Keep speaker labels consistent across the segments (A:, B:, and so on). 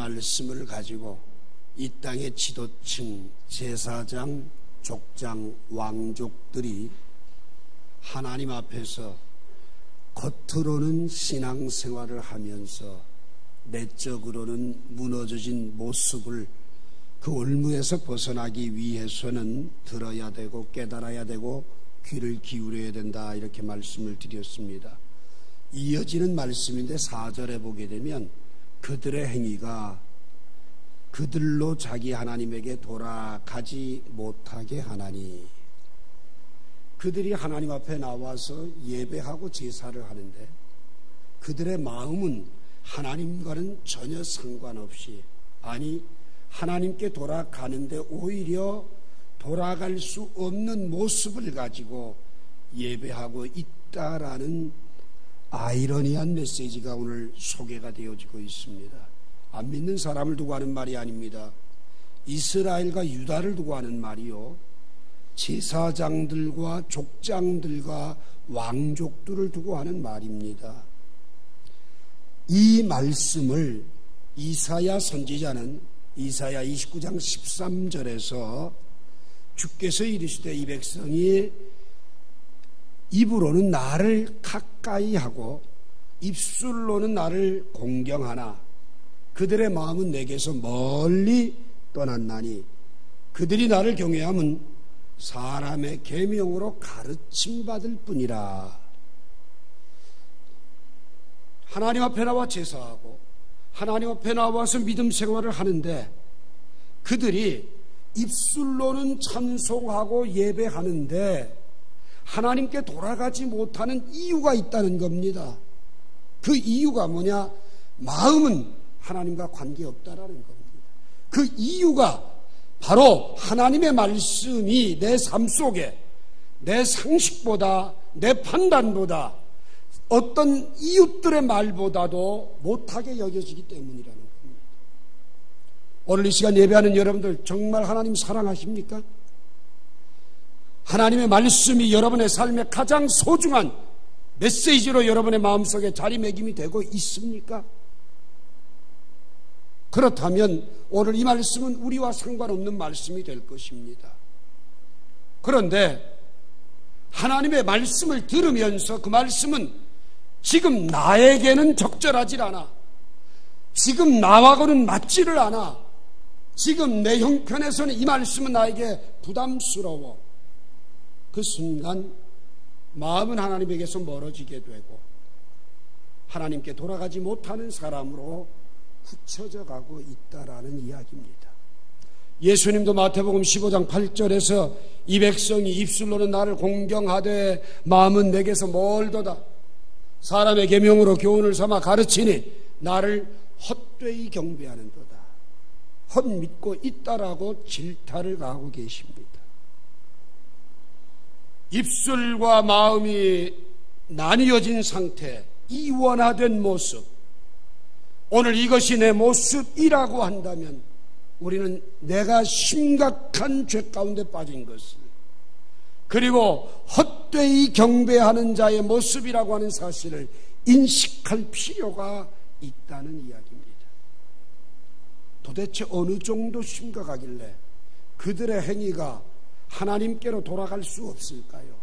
A: 말씀을 가지고 이 땅의 지도층, 제사장, 족장, 왕족들이 하나님 앞에서 겉으로는 신앙생활을 하면서 내적으로는 무너져진 모습을 그 올무에서 벗어나기 위해서는 들어야 되고 깨달아야 되고 귀를 기울여야 된다, 이렇게 말씀을 드렸습니다. 이어지는 말씀인데 4절에 보게 되면 그들의 행위가 그들로 자기 하나님에게 돌아가지 못하게 하나니, 그들이 하나님 앞에 나와서 예배하고 제사를 하는데 그들의 마음은 하나님과는 전혀 상관없이, 아니 하나님께 돌아가는데 오히려 돌아갈 수 없는 모습을 가지고 예배하고 있다라는 아이러니한 메시지가 오늘 소개가 되어지고 있습니다. 안 믿는 사람을 두고 하는 말이 아닙니다. 이스라엘과 유다를 두고 하는 말이요, 제사장들과 족장들과 왕족들을 두고 하는 말입니다. 이 말씀을 이사야 선지자는 이사야 29장 13절에서 주께서 이르시되 이 백성이 입으로는 나를 가까이 하고 입술로는 나를 공경하나 그들의 마음은 내게서 멀리 떠났나니 그들이 나를 경외함은 사람의 계명으로 가르침받을 뿐이라. 하나님 앞에 나와 제사하고 하나님 앞에 나와서 믿음 생활을 하는데 그들이 입술로는 찬송하고 예배하는데 하나님께 돌아가지 못하는 이유가 있다는 겁니다. 그 이유가 뭐냐? 마음은 하나님과 관계없다라는 겁니다. 그 이유가 바로 하나님의 말씀이 내 삶 속에 내 상식보다 내 판단보다 어떤 이웃들의 말보다도 못하게 여겨지기 때문이라는 겁니다. 오늘 이 시간 예배하는 여러분들 정말 하나님 사랑하십니까? 하나님의 말씀이 여러분의 삶의 가장 소중한 메시지로 여러분의 마음속에 자리매김이 되고 있습니까? 그렇다면 오늘 이 말씀은 우리와 상관없는 말씀이 될 것입니다. 그런데 하나님의 말씀을 들으면서 그 말씀은 지금 나에게는 적절하지 않아, 지금 나하고는 맞지를 않아, 지금 내 형편에서는 이 말씀은 나에게 부담스러워. 그 순간 마음은 하나님에게서 멀어지게 되고 하나님께 돌아가지 못하는 사람으로 굳혀져 가고 있다라는 이야기입니다. 예수님도 마태복음 15장 8절에서 이 백성이 입술로는 나를 공경하되 마음은 내게서 멀도다. 사람의 계명으로 교훈을 삼아 가르치니 나를 헛되이 경배하는도다. 헛믿고 있다라고 질타를 가하고 계십니다. 입술과 마음이 나뉘어진 상태, 이원화된 모습, 오늘 이것이 내 모습이라고 한다면 우리는 내가 심각한 죄 가운데 빠진 것을, 그리고 헛되이 경배하는 자의 모습이라고 하는 사실을 인식할 필요가 있다는 이야기입니다. 도대체 어느 정도 심각하길래 그들의 행위가 하나님께로 돌아갈 수 없을까요?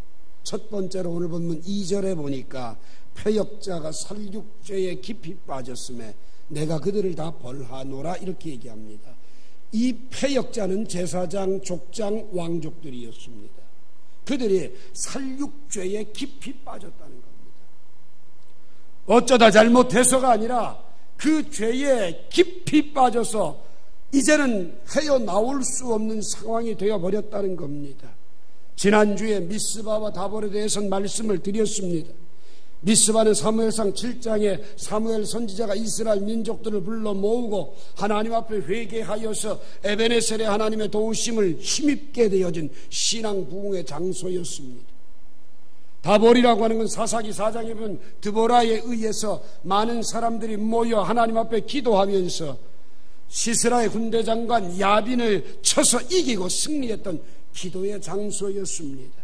A: 첫 번째로 오늘 본문 2절에 보니까 패역자가 살육죄에 깊이 빠졌음에 내가 그들을 다 벌하노라, 이렇게 얘기합니다. 이 패역자는 제사장, 족장, 왕족들이었습니다. 그들이 살육죄에 깊이 빠졌다는 겁니다. 어쩌다 잘못해서가 아니라 그 죄에 깊이 빠져서 이제는 헤어나올 수 없는 상황이 되어버렸다는 겁니다. 지난주에 미스바와 다볼에 대해서는 말씀을 드렸습니다. 미스바는 사무엘상 7장에 사무엘 선지자가 이스라엘 민족들을 불러 모으고 하나님 앞에 회개하여서 에베네셀의 하나님의 도우심을 힘입게 되어진 신앙 부흥의 장소였습니다. 다볼이라고 하는 건 사사기 4장에 보면 드보라에 의해서 많은 사람들이 모여 하나님 앞에 기도하면서 시스라의 군대 장관 야빈을 쳐서 이기고 승리했던 기도의 장소였습니다.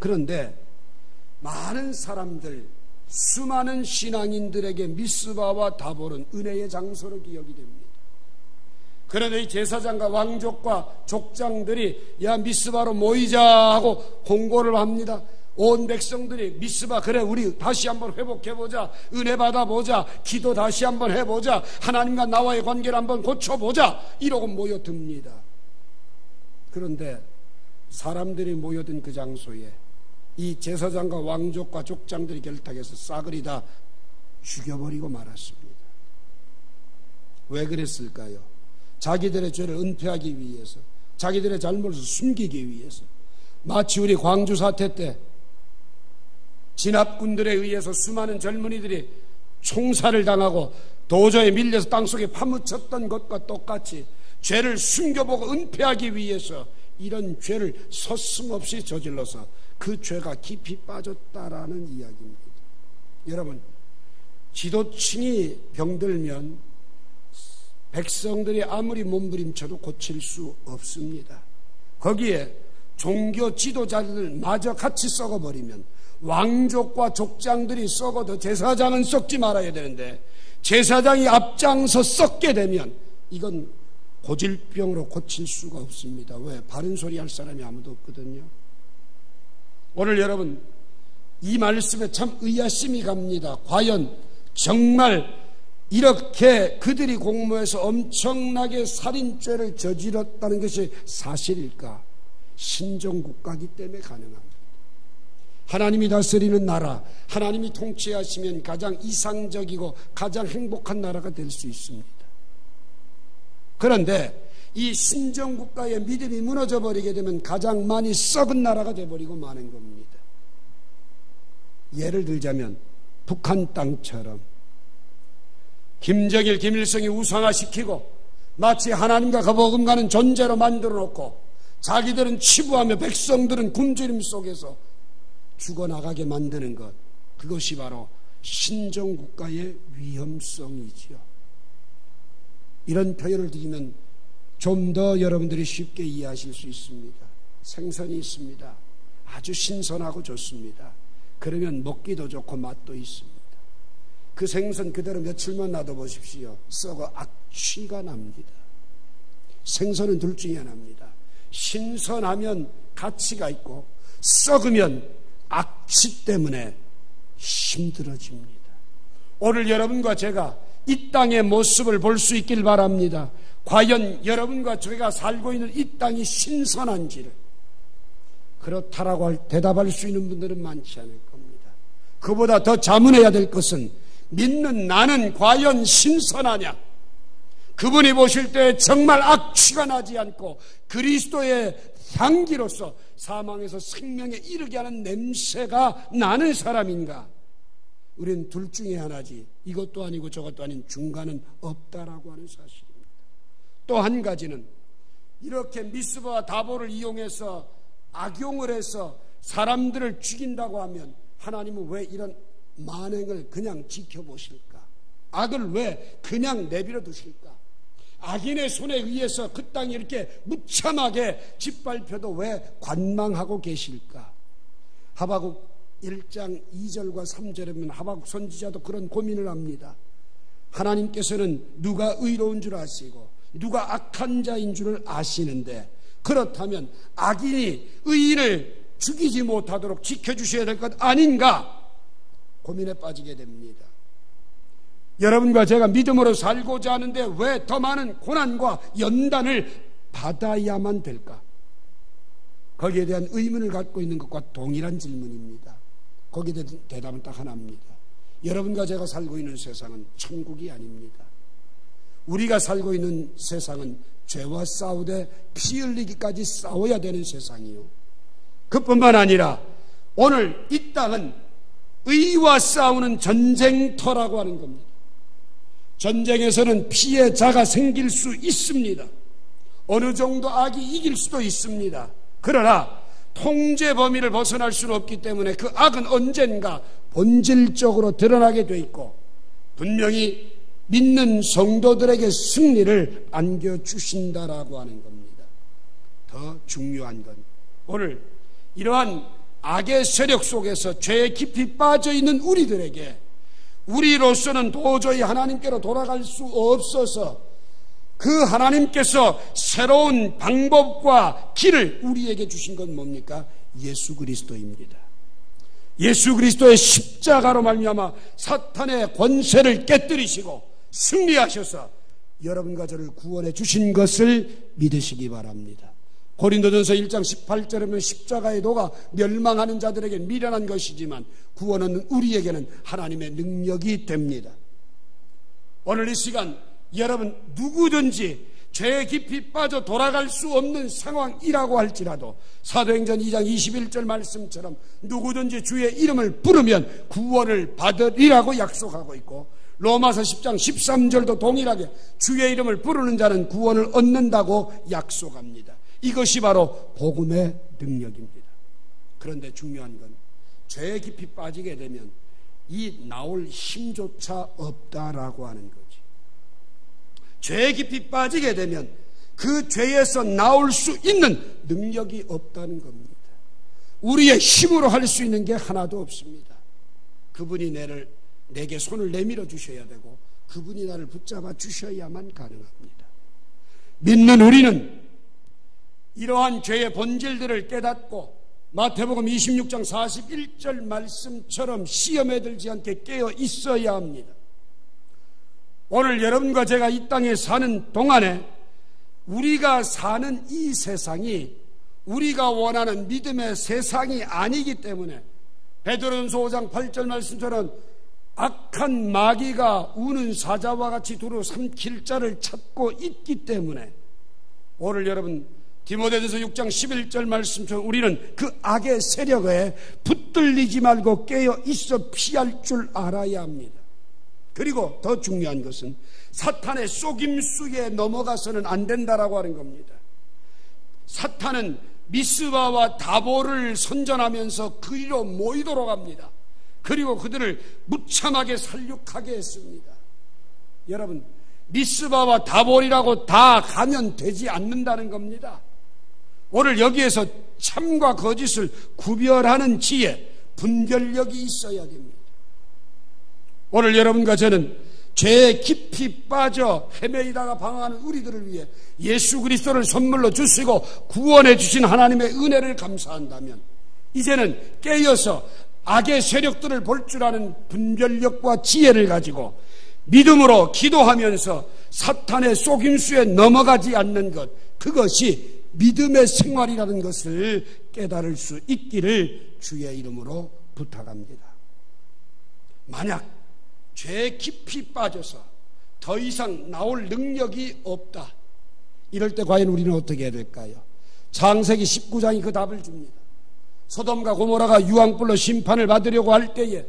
A: 그런데 많은 사람들, 수많은 신앙인들에게 미스바와 다볼은 은혜의 장소로 기억이 됩니다. 그런데 이 제사장과 왕족과 족장들이 야 미스바로 모이자 하고 공고를 합니다. 온 백성들이 미스바 그래 우리 다시 한번 회복해보자, 은혜 받아보자, 기도 다시 한번 해보자, 하나님과 나와의 관계를 한번 고쳐보자 이러고 모여듭니다. 그런데 사람들이 모여든 그 장소에 이 제사장과 왕족과 족장들이 결탁해서 싸그리 다 죽여버리고 말았습니다. 왜 그랬을까요? 자기들의 죄를 은폐하기 위해서, 자기들의 잘못을 숨기기 위해서. 마치 우리 광주 사태 때 진압군들에 의해서 수많은 젊은이들이 총살을 당하고 도저히 밀려서 땅속에 파묻혔던 것과 똑같이 죄를 숨겨보고 은폐하기 위해서 이런 죄를 서슴없이 저질러서 그 죄가 깊이 빠졌다라는 이야기입니다. 여러분, 지도층이 병들면 백성들이 아무리 몸부림쳐도 고칠 수 없습니다. 거기에 종교 지도자들마저 같이 썩어버리면 왕족과 족장들이 썩어도 제사장은 썩지 말아야 되는데 제사장이 앞장서 썩게 되면 이건 고질병으로 고칠 수가 없습니다. 왜? 바른 소리 할 사람이 아무도 없거든요. 오늘 여러분 이 말씀에 참 의아심이 갑니다. 과연 정말 이렇게 그들이 공모해서 엄청나게 살인죄를 저질렀다는 것이 사실일까? 신정국가이기 때문에 가능합니다. 하나님이 다스리는 나라, 하나님이 통치하시면 가장 이상적이고 가장 행복한 나라가 될 수 있습니다. 그런데 이 신정국가의 믿음이 무너져 버리게 되면 가장 많이 썩은 나라가 되어버리고 마는 겁니다. 예를 들자면 북한 땅처럼 김정일, 김일성이 우상화시키고 마치 하나님과 거버금가는 존재로 만들어 놓고 자기들은 치부하며 백성들은 굶주림 속에서 죽어나가게 만드는 것, 그것이 바로 신정국가의 위험성이지요. 이런 표현을 드리면 좀 더 여러분들이 쉽게 이해하실 수 있습니다. 생선이 있습니다. 아주 신선하고 좋습니다. 그러면 먹기도 좋고 맛도 있습니다. 그 생선 그대로 며칠만 놔둬보십시오. 썩어 악취가 납니다. 생선은 둘 중에 하나입니다. 신선하면 가치가 있고 썩으면 악취 때문에 힘들어집니다. 오늘 여러분과 제가 이 땅의 모습을 볼 수 있길 바랍니다. 과연 여러분과 제가 살고 있는 이 땅이 신선한지를 그렇다라고 대답할 수 있는 분들은 많지 않을 겁니다. 그보다 더 자문해야 될 것은 믿는 나는 과연 신선하냐? 그분이 보실 때 정말 악취가 나지 않고 그리스도의 향기로서 사망에서 생명에 이르게 하는 냄새가 나는 사람인가? 우리는 둘 중에 하나지 이것도 아니고 저것도 아닌 중간은 없다라고 하는 사실입니다. 또 한 가지는 이렇게 미스바와 다볼을 이용해서 악용을 해서 사람들을 죽인다고 하면 하나님은 왜 이런 만행을 그냥 지켜보실까? 악을 왜 그냥 내버려 두실까? 악인의 손에 의해서 그 땅이 이렇게 무참하게 짓밟혀도 왜 관망하고 계실까? 하박국 1장 2절과 3절에 보면 하박국 선지자도 그런 고민을 합니다. 하나님께서는 누가 의로운 줄 아시고 누가 악한 자인 줄을 아시는데 그렇다면 악인이 의인을 죽이지 못하도록 지켜주셔야 될 것 아닌가? 고민에 빠지게 됩니다. 여러분과 제가 믿음으로 살고자 하는데 왜 더 많은 고난과 연단을 받아야만 될까? 거기에 대한 의문을 갖고 있는 것과 동일한 질문입니다. 거기에 대한 대답은 딱 하나입니다. 여러분과 제가 살고 있는 세상은 천국이 아닙니다. 우리가 살고 있는 세상은 죄와 싸우되 피 흘리기까지 싸워야 되는 세상이요. 그뿐만 아니라 오늘 이 땅은 의와 싸우는 전쟁터라고 하는 겁니다. 전쟁에서는 피해자가 생길 수 있습니다. 어느 정도 악이 이길 수도 있습니다. 그러나 통제 범위를 벗어날 수는 없기 때문에 그 악은 언젠가 본질적으로 드러나게 돼 있고 분명히 믿는 성도들에게 승리를 안겨주신다라고 하는 겁니다. 더 중요한 건 오늘 이러한 악의 세력 속에서 죄에 깊이 빠져 있는 우리들에게 우리로서는 도저히 하나님께로 돌아갈 수 없어서 그 하나님께서 새로운 방법과 길을 우리에게 주신 건 뭡니까? 예수 그리스도입니다. 예수 그리스도의 십자가로 말미암아 사탄의 권세를 깨뜨리시고 승리하셔서 여러분과 저를 구원해 주신 것을 믿으시기 바랍니다. 고린도전서 1장 18절에 보면 십자가의 도가 멸망하는 자들에게 미련한 것이지만 구원은 우리에게는 하나님의 능력이 됩니다. 오늘 이 시간 여러분 누구든지 죄에 깊이 빠져 돌아갈 수 없는 상황이라고 할지라도 사도행전 2장 21절 말씀처럼 누구든지 주의 이름을 부르면 구원을 받으리라고 약속하고 있고, 로마서 10장 13절도 동일하게 주의 이름을 부르는 자는 구원을 얻는다고 약속합니다. 이것이 바로 복음의 능력입니다. 그런데 중요한 건 죄에 깊이 빠지게 되면 이 나올 힘조차 없다라고 하는 거지. 죄에 깊이 빠지게 되면 그 죄에서 나올 수 있는 능력이 없다는 겁니다. 우리의 힘으로 할 수 있는 게 하나도 없습니다. 그분이 내게 손을 내밀어 주셔야 되고 그분이 나를 붙잡아 주셔야만 가능합니다. 믿는 우리는 이러한 죄의 본질들을 깨닫고 마태복음 26장 41절 말씀처럼 시험에 들지 않게 깨어 있어야 합니다. 오늘 여러분과 제가 이 땅에 사는 동안에 우리가 사는 이 세상이 우리가 원하는 믿음의 세상이 아니기 때문에 베드로전서 5장 8절 말씀처럼 악한 마귀가 우는 사자와 같이 두루 삼킬 자를 찾고 있기 때문에 오늘 여러분 디모데전서 6장 11절 말씀처럼 우리는 그 악의 세력에 붙들리지 말고 깨어 있어 피할 줄 알아야 합니다. 그리고 더 중요한 것은 사탄의 속임수에 넘어가서는 안 된다라고 하는 겁니다. 사탄은 미스바와 다보를 선전하면서 그리로 모이도록 합니다. 그리고 그들을 무참하게 살육하게 했습니다. 여러분, 미스바와 다볼이라고 다 가면 되지 않는다는 겁니다. 오늘 여기에서 참과 거짓을 구별하는 지혜, 분별력이 있어야 됩니다. 오늘 여러분과 저는 죄에 깊이 빠져 헤매이다가 방황하는 우리들을 위해 예수 그리스도를 선물로 주시고 구원해 주신 하나님의 은혜를 감사한다면 이제는 깨어서 악의 세력들을 볼 줄 아는 분별력과 지혜를 가지고 믿음으로 기도하면서 사탄의 속임수에 넘어가지 않는 것, 그것이 믿음의 생활이라는 것을 깨달을 수 있기를 주의 이름으로 부탁합니다. 만약 죄에 깊이 빠져서 더 이상 나올 능력이 없다, 이럴 때 과연 우리는 어떻게 해야 될까요? 창세기 19장이 그 답을 줍니다. 소돔과 고모라가 유황불로 심판을 받으려고 할 때에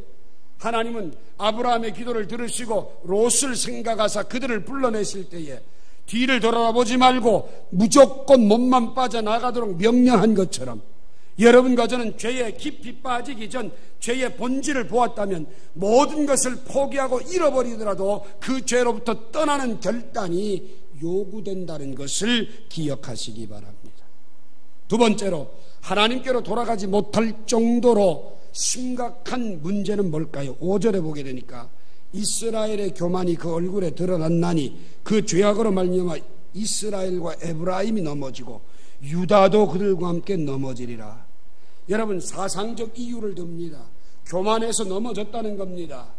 A: 하나님은 아브라함의 기도를 들으시고 롯을 생각하사 그들을 불러내실 때에 뒤를 돌아보지 말고 무조건 몸만 빠져나가도록 명령한 것처럼 여러분과 저는 죄에 깊이 빠지기 전 죄의 본질을 보았다면 모든 것을 포기하고 잃어버리더라도 그 죄로부터 떠나는 결단이 요구된다는 것을 기억하시기 바랍니다. 두 번째로, 하나님께로 돌아가지 못할 정도로 심각한 문제는 뭘까요? 5절에 보게 되니까 이스라엘의 교만이 그 얼굴에 드러났나니 그 죄악으로 말미암아 이스라엘과 에브라임이 넘어지고 유다도 그들과 함께 넘어지리라. 여러분, 사상적 이유를 듭니다. 교만해서 넘어졌다는 겁니다.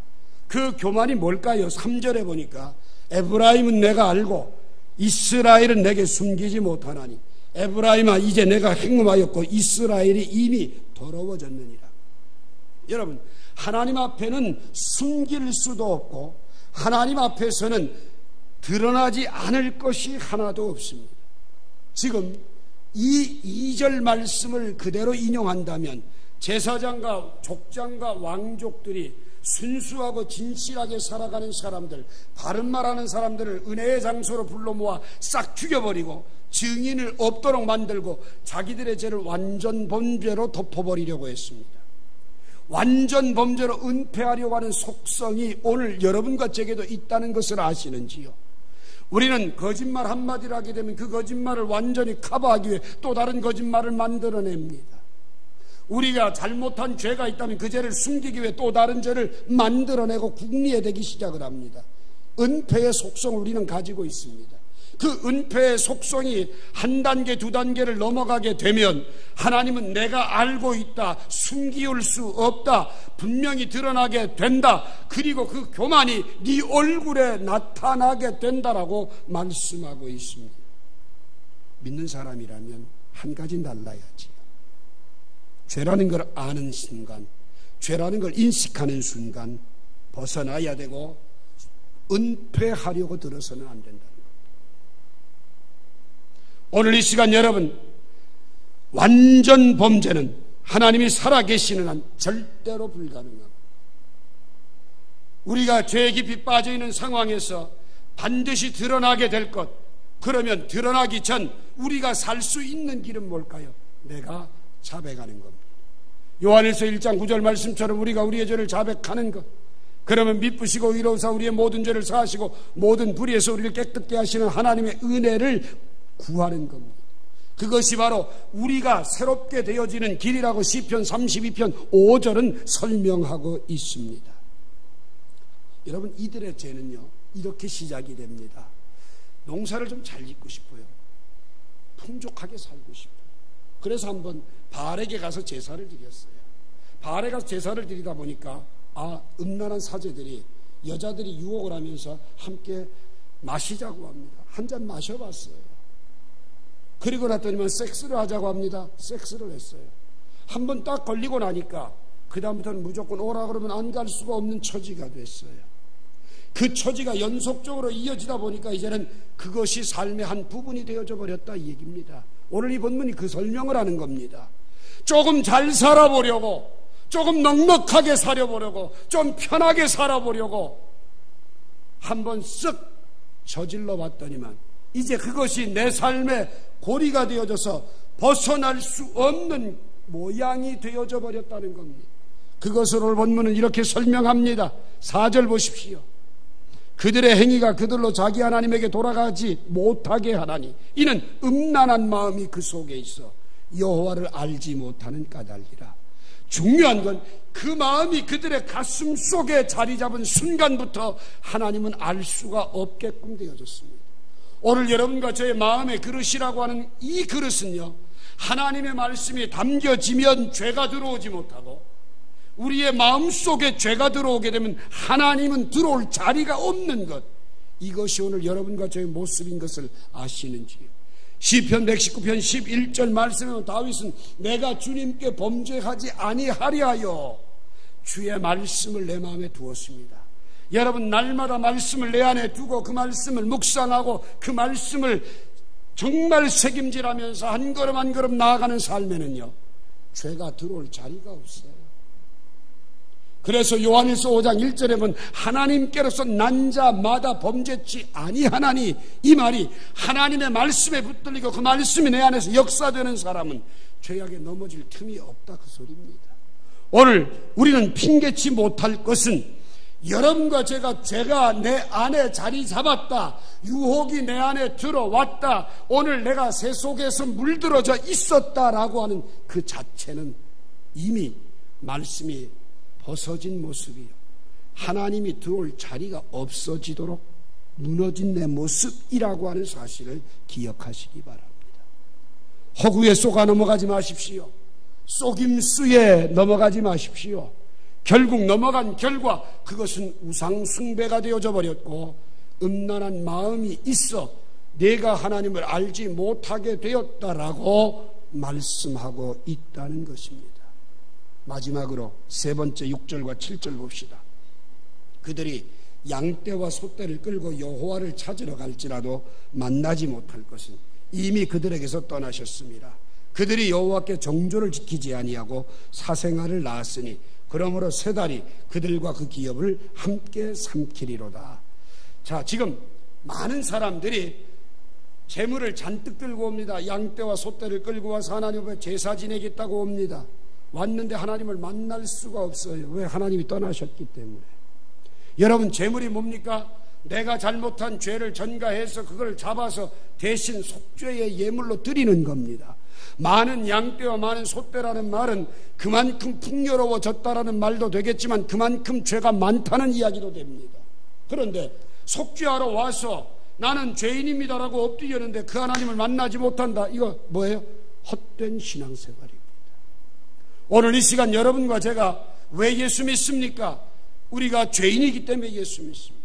A: 그 교만이 뭘까요? 3절에 보니까 에브라임은 내가 알고 이스라엘은 내게 숨기지 못하나니 에브라임아 이제 내가 행음하였고 이스라엘이 이미 더러워졌느니라. 여러분, 하나님 앞에는 숨길 수도 없고 하나님 앞에서는 드러나지 않을 것이 하나도 없습니다. 지금 이 2절 말씀을 그대로 인용한다면 제사장과 족장과 왕족들이 순수하고 진실하게 살아가는 사람들, 바른 말하는 사람들을 은혜의 장소로 불러 모아 싹 죽여버리고 증인을 없도록 만들고 자기들의 죄를 완전 범죄로 덮어버리려고 했습니다. 완전 범죄로 은폐하려고 하는 속성이 오늘 여러분과 제게도 있다는 것을 아시는지요? 우리는 거짓말 한마디를 하게 되면 그 거짓말을 완전히 커버하기 위해 또 다른 거짓말을 만들어냅니다. 우리가 잘못한 죄가 있다면 그 죄를 숨기기 위해 또 다른 죄를 만들어내고 궁리해대기 시작을 합니다. 은폐의 속성을 우리는 가지고 있습니다. 그 은폐의 속성이 한 단계 두 단계를 넘어가게 되면 하나님은 내가 알고 있다, 숨기울 수 없다, 분명히 드러나게 된다, 그리고 그 교만이 네 얼굴에 나타나게 된다라고 말씀하고 있습니다. 믿는 사람이라면 한 가지 달라야지요. 죄라는 걸 아는 순간, 죄라는 걸 인식하는 순간 벗어나야 되고 은폐하려고 들어서는 안 된다는 것. 오늘 이 시간 여러분, 완전 범죄는 하나님이 살아계시는 한 절대로 불가능합니다. 우리가 죄에 깊이 빠져있는 상황에서 반드시 드러나게 될 것, 그러면 드러나기 전 우리가 살 수 있는 길은 뭘까요? 내가 자백하는 겁니다. 요한일서 1장 9절 말씀처럼 우리가 우리의 죄를 자백하는 것, 그러면 미쁘시고 의로우사 우리의 모든 죄를 사하시고 모든 불의에서 우리를 깨끗게 하시는 하나님의 은혜를 구하는 겁니다. 그것이 바로 우리가 새롭게 되어지는 길이라고 시편 32편 5절은 설명하고 있습니다. 여러분, 이들의 죄는요 이렇게 시작이 됩니다. 농사를 좀 잘 짓고 싶어요. 풍족하게 살고 싶어요. 그래서 한번 바알에게 가서 제사를 드렸어요. 바알에 가서 제사를 드리다 보니까 음란한 사제들이, 여자들이 유혹을 하면서 함께 마시자고 합니다. 한 잔 마셔봤어요. 그리고 났더니만 섹스를 하자고 합니다. 섹스를 했어요. 한번 딱 걸리고 나니까 그 다음부터는 무조건 오라 그러면 안 갈 수가 없는 처지가 됐어요. 그 처지가 연속적으로 이어지다 보니까 이제는 그것이 삶의 한 부분이 되어져 버렸다, 이 얘기입니다. 오늘 이 본문이 그 설명을 하는 겁니다. 조금 잘 살아보려고, 조금 넉넉하게 살아보려고, 좀 편하게 살아보려고 한번 쓱 저질러 봤더니만 이제 그것이 내 삶의 고리가 되어져서 벗어날 수 없는 모양이 되어져 버렸다는 겁니다. 그것을 오늘 본문은 이렇게 설명합니다. 4절 보십시오. 그들의 행위가 그들로 자기 하나님에게 돌아가지 못하게 하나니 이는 음란한 마음이 그 속에 있어 여호와를 알지 못하는 까닭이라. 중요한 건 그 마음이 그들의 가슴 속에 자리 잡은 순간부터 하나님은 알 수가 없게끔 되어졌습니다. 오늘 여러분과 저의 마음의 그릇이라고 하는 이 그릇은요, 하나님의 말씀이 담겨지면 죄가 들어오지 못하고 우리의 마음속에 죄가 들어오게 되면 하나님은 들어올 자리가 없는 것, 이것이 오늘 여러분과 저의 모습인 것을 아시는지요? 시편 119편 11절 말씀에 다윗은 내가 주님께 범죄하지 아니하려 하여 주의 말씀을 내 마음에 두었습니다. 여러분, 날마다 말씀을 내 안에 두고 그 말씀을 묵상하고 그 말씀을 정말 책임질하면서 한 걸음 한 걸음 나아가는 삶에는요 죄가 들어올 자리가 없어요. 그래서 요한일서 5장 1절에 보면 하나님께로서 난 자마다 범죄치 아니하나니, 이 말이 하나님의 말씀에 붙들리고 그 말씀이 내 안에서 역사되는 사람은 죄악에 넘어질 틈이 없다, 그 소리입니다. 오늘 우리는 핑계치 못할 것은 여러분과 제가 내 안에 자리 잡았다, 유혹이 내 안에 들어왔다, 오늘 내가 새 속에서 물들어져 있었다라고 하는 그 자체는 이미 말씀이 벗어진 모습이요, 하나님이 들어올 자리가 없어지도록 무너진 내 모습이라고 하는 사실을 기억하시기 바랍니다. 허구에 쏘가 넘어가지 마십시오. 속임수에 넘어가지 마십시오. 결국 넘어간 결과 그것은 우상숭배가 되어져 버렸고 음란한 마음이 있어 내가 하나님을 알지 못하게 되었다라고 말씀하고 있다는 것입니다. 마지막으로 세 번째 6절과 7절 봅시다. 그들이 양떼와 소떼를 끌고 여호와를 찾으러 갈지라도 만나지 못할 것은 이미 그들에게서 떠나셨습니다. 그들이 여호와께 정조를 지키지 아니하고 사생아를 낳았으니 그러므로 세 달이 그들과 그 기업을 함께 삼키리로다. 자, 지금 많은 사람들이 재물을 잔뜩 들고 옵니다. 양떼와 소떼를 끌고 와서 하나님 앞에 제사 지내겠다고 옵니다. 왔는데 하나님을 만날 수가 없어요. 왜? 하나님이 떠나셨기 때문에. 여러분, 재물이 뭡니까? 내가 잘못한 죄를 전가해서 그걸 잡아서 대신 속죄의 예물로 드리는 겁니다. 많은 양떼와 많은 소떼라는 말은 그만큼 풍요로워졌다라는 말도 되겠지만 그만큼 죄가 많다는 이야기도 됩니다. 그런데 속죄하러 와서 나는 죄인입니다라고 엎드렸는데 그 하나님을 만나지 못한다. 이거 뭐예요? 헛된 신앙생활입니다. 오늘 이 시간 여러분과 제가 왜 예수 믿습니까? 우리가 죄인이기 때문에 예수 믿습니다.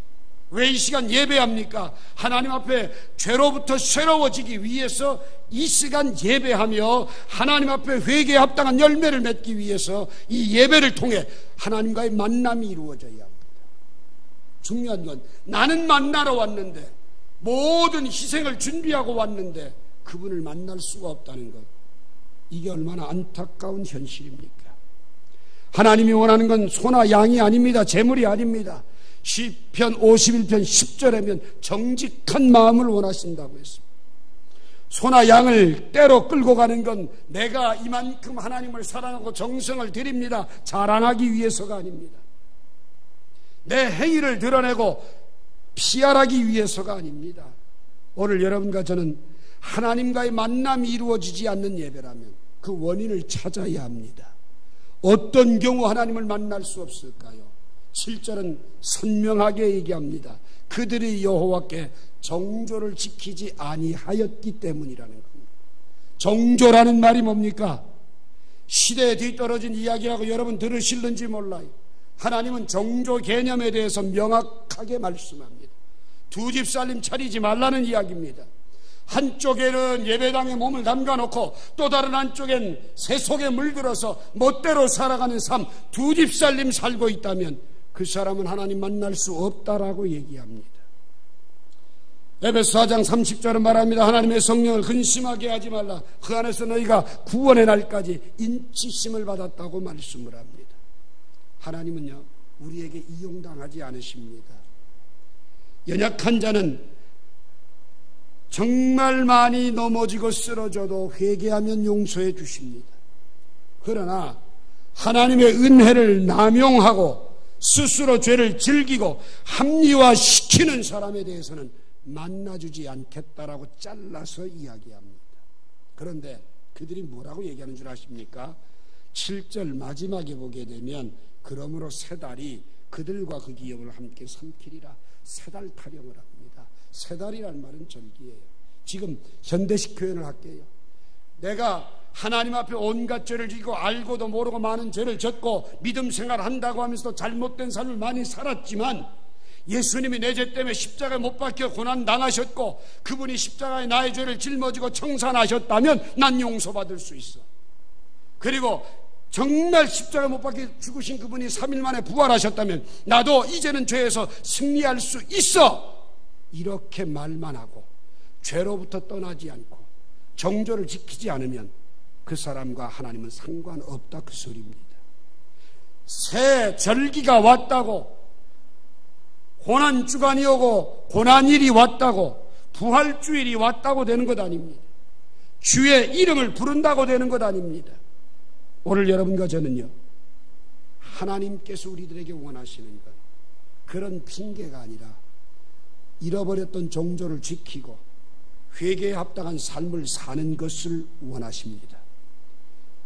A: 왜 이 시간 예배합니까? 하나님 앞에 죄로부터 새로워지기 위해서 이 시간 예배하며 하나님 앞에 회개에 합당한 열매를 맺기 위해서 이 예배를 통해 하나님과의 만남이 이루어져야 합니다. 중요한 건 나는 만나러 왔는데, 모든 희생을 준비하고 왔는데 그분을 만날 수가 없다는 것, 이게 얼마나 안타까운 현실입니까? 하나님이 원하는 건 소나 양이 아닙니다. 재물이 아닙니다. 시편 51편 10절에면 정직한 마음을 원하신다고 했습니다. 소나 양을 떼로 끌고 가는 건 내가 이만큼 하나님을 사랑하고 정성을 드립니다 자랑하기 위해서가 아닙니다. 내 행위를 드러내고 피하라기 위해서가 아닙니다. 오늘 여러분과 저는 하나님과의 만남이 이루어지지 않는 예배라면 그 원인을 찾아야 합니다. 어떤 경우 하나님을 만날 수 없을까요? 7절은 선명하게 얘기합니다. 그들이 여호와께 정조를 지키지 아니하였기 때문이라는 겁니다. 정조라는 말이 뭡니까? 시대에 뒤떨어진 이야기라고 여러분 들으실는지 몰라요. 하나님은 정조 개념에 대해서 명확하게 말씀합니다. 두 집 살림 차리지 말라는 이야기입니다. 한쪽에는 예배당에 몸을 담가놓고 또 다른 한쪽엔 새 속에 물들어서 멋대로 살아가는 삶, 두 집 살림 살고 있다면 그 사람은 하나님 만날 수 없다라고 얘기합니다. 에베소 4장 30절은 말합니다. 하나님의 성령을 근심하게 하지 말라. 그 안에서 너희가 구원의 날까지 인치심을 받았다고 말씀을 합니다. 하나님은요, 우리에게 이용당하지 않으십니다. 연약한 자는 정말 많이 넘어지고 쓰러져도 회개하면 용서해 주십니다. 그러나 하나님의 은혜를 남용하고 스스로 죄를 즐기고 합리화시키는 사람에 대해서는 만나주지 않겠다라고 잘라서 이야기합니다. 그런데 그들이 뭐라고 얘기하는 줄 아십니까? 7절 마지막에 보게 되면 그러므로 세 달이 그들과 그 기업을 함께 삼키리라. 세 달 타령을 합니다. 세 달이란 말은 절기예요. 지금 현대식 표현을 할게요. 내가 하나님 앞에 온갖 죄를 지고 알고도 모르고 많은 죄를 졌고 믿음 생활을 한다고 하면서도 잘못된 삶을 많이 살았지만 예수님이 내 죄 때문에 십자가에 못 박혀 고난 당하셨고 그분이 십자가에 나의 죄를 짊어지고 청산하셨다면 난 용서받을 수 있어. 그리고 정말 십자가에 못 박혀 죽으신 그분이 3일 만에 부활하셨다면 나도 이제는 죄에서 승리할 수 있어. 이렇게 말만 하고 죄로부터 떠나지 않고 정조를 지키지 않으면 그 사람과 하나님은 상관없다, 그 소리입니다. 새 절기가 왔다고, 고난주간이 오고 고난일이 왔다고, 부활주일이 왔다고 되는 것 아닙니다. 주의 이름을 부른다고 되는 것 아닙니다. 오늘 여러분과 저는요, 하나님께서 우리들에게 원하시는 건 그런 핑계가 아니라 잃어버렸던 정조를 지키고 회개에 합당한 삶을 사는 것을 원하십니다.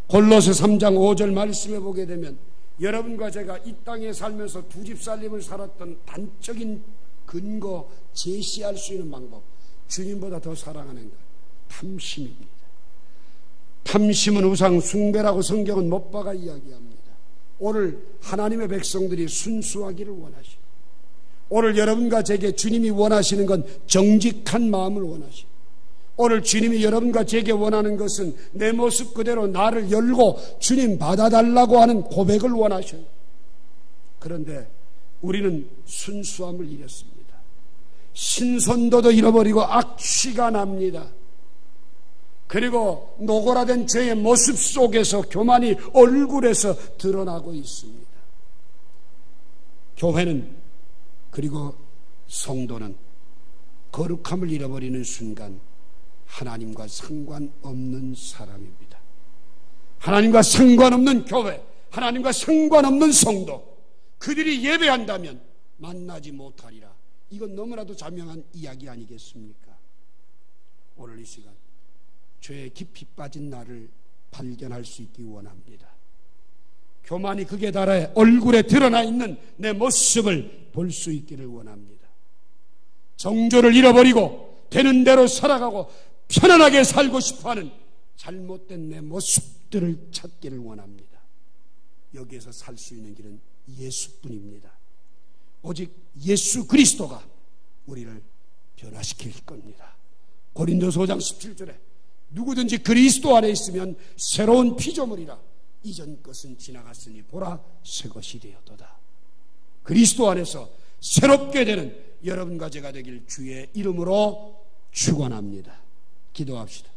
A: 골로새 3장 5절 말씀해 보게 되면 여러분과 제가 이 땅에 살면서 두 집 살림을 살았던 단적인 근거, 제시할 수 있는 방법, 주님보다 더 사랑하는 것, 탐심입니다. 탐심은 우상 숭배라고 성경은 못 박아 이야기합니다. 오늘 하나님의 백성들이 순수하기를 원하십니다. 오늘 여러분과 제게 주님이 원하시는 건 정직한 마음을 원하십니다. 오늘 주님이 여러분과 제게 원하는 것은 내 모습 그대로 나를 열고 주님 받아달라고 하는 고백을 원하셔요. 그런데 우리는 순수함을 잃었습니다. 신선도도 잃어버리고 악취가 납니다. 그리고 노골화된 죄의 모습 속에서 교만이 얼굴에서 드러나고 있습니다. 교회는, 그리고 성도는 거룩함을 잃어버리는 순간 하나님과 상관없는 사람입니다. 하나님과 상관없는 교회, 하나님과 상관없는 성도, 그들이 예배한다면 만나지 못하리라. 이건 너무나도 자명한 이야기 아니겠습니까? 오늘 이 시간 죄에 깊이 빠진 나를 발견할 수 있기 원합니다. 교만이 극에 달해 얼굴에 드러나 있는 내 모습을 볼 수 있기를 원합니다. 정조를 잃어버리고 되는 대로 살아가고 편안하게 살고 싶어하는 잘못된 내 모습들을 찾기를 원합니다. 여기에서 살 수 있는 길은 예수뿐입니다. 오직 예수 그리스도가 우리를 변화시킬 겁니다. 고린도서 5장 17절에 누구든지 그리스도 안에 있으면 새로운 피조물이라 이전 것은 지나갔으니 보라 새 것이 되었도다. 그리스도 안에서 새롭게 되는 여러분과 제가 되길 주의 이름으로 축원합니다. 기도합시다.